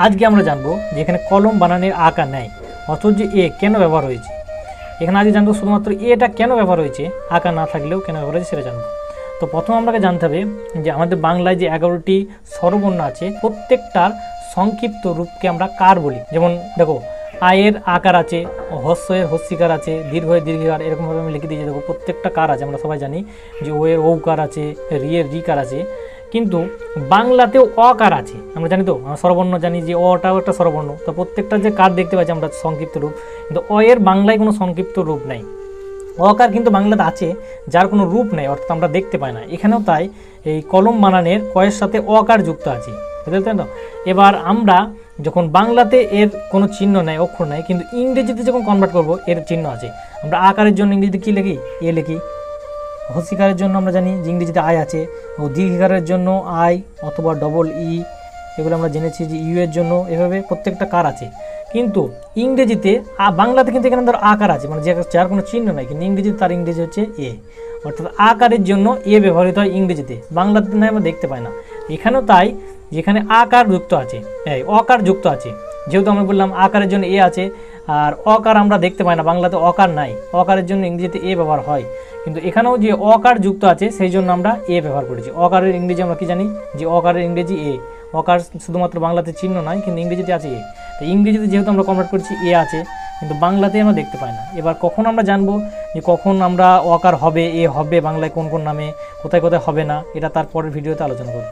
আজকে আমরা জানবো যে এখানে কলম বানানের আকার নেই, অথচ এ কেন ব্যবহার হয়েছে। এখানে আজকে জানবো শুধুমাত্র এটা কেন ব্যবহার হয়েছে, আকার না থাকলেও কেন ব্যবহার হয়েছে সেটা জানবো। তো প্রথমে আমাকে জানতে হবে যে আমাদের বাংলায় যে 11টি স্বরবর্ণ আছে প্রত্যেকটার সংক্ষিপ্ত রূপকে আমরা কার বলি। যেমন দেখো, আয়ের আকার আছে, হস্যের হস্যিকার আছে, দীর্ঘের দীর্ঘিকার, এরকমভাবে আমি লিখে দিয়েছি। দেখো প্রত্যেকটা কার আছে, আমরা সবাই জানি যে ও এর ঔকার আছে, রিয়ের রিকার আছে, কিন্তু বাংলাতেও অকার আছে। আমরা জানি তো, আমরা স্বরবর্ণ জানি যে অটাও একটা স্বরবর্ণ। তো প্রত্যেকটা যে কার দেখতে পাচ্ছি আমরা সংক্ষিপ্ত রূপ, কিন্তু অ এর বাংলায় কোনো সংক্ষিপ্ত রূপ নাই। অকার কিন্তু বাংলাতে আছে, যার কোনো রূপ নেই, অর্থাৎ আমরা দেখতে পাই না। এখানেও তাই এই কলম বানানের কয়ের সাথে অকার যুক্ত আছে, বুঝতে তো। এবার আমরা যখন বাংলাতে এর কোনো চিহ্ন নেই, অক্ষর নেই, কিন্তু ইংরেজিতে যখন কনভার্ট করব এর চিহ্ন আছে। আমরা আকারের জন্য ইংরেজিতে কী লিখি? এ লিখি। হস্যিকারের জন্য আমরা জানি যে ইংরেজিতে আই আছে, ও দীর্ঘিকারের জন্য আই অথবা ডবল ই, এগুলো আমরা জেনেছি যে ইউ এর জন্য, এভাবে প্রত্যেকটা কার আছে। কিন্তু ইংরেজিতে বাংলাতে কিন্তু এখানে ধর আকার আছে, মানে যার কোনো চিহ্ন নাই, কিন্তু ইংরেজিতে তার ইংরেজি হচ্ছে এ, অর্থাৎ আকারের জন্য এ ব্যবহৃত হয় ইংরেজিতে, বাংলাতে নাই আমরা দেখতে পাই না। এখানেও তাই, যেখানে আকার যুক্ত আছে, অকার যুক্ত আছে। যেহেতু আমরা বললাম আকারের জন্য এ আছে, আর অকার আমরা দেখতে পাই না, বাংলাতে অকার নাই, অকারের জন্য ইংরেজিতে এ ব্যবহার হয়। কিন্তু এখানেও যে অকার যুক্ত আছে সেই জন্য আমরা এ ব্যবহার করেছি। অকারের ইংরেজি আমরা কি জানি যে অকারের ইংরেজি এ। অকার শুধুমাত্র বাংলাতে চিহ্ন নয়, কিন্তু ইংরেজিতে আছে এ। তো ইংরেজিতে যেহেতু আমরা কনভার্ট করছি এ আছে, কিন্তু বাংলাতে আমরা দেখতে পাই না। এবার কখন আমরা জানবো যে কখন আমরা অকার হবে, এ হবে, বাংলায় কোন কোন নামে, কোথায় কোথায় হবে না, এটা তারপরের ভিডিওতে আলোচনা করব।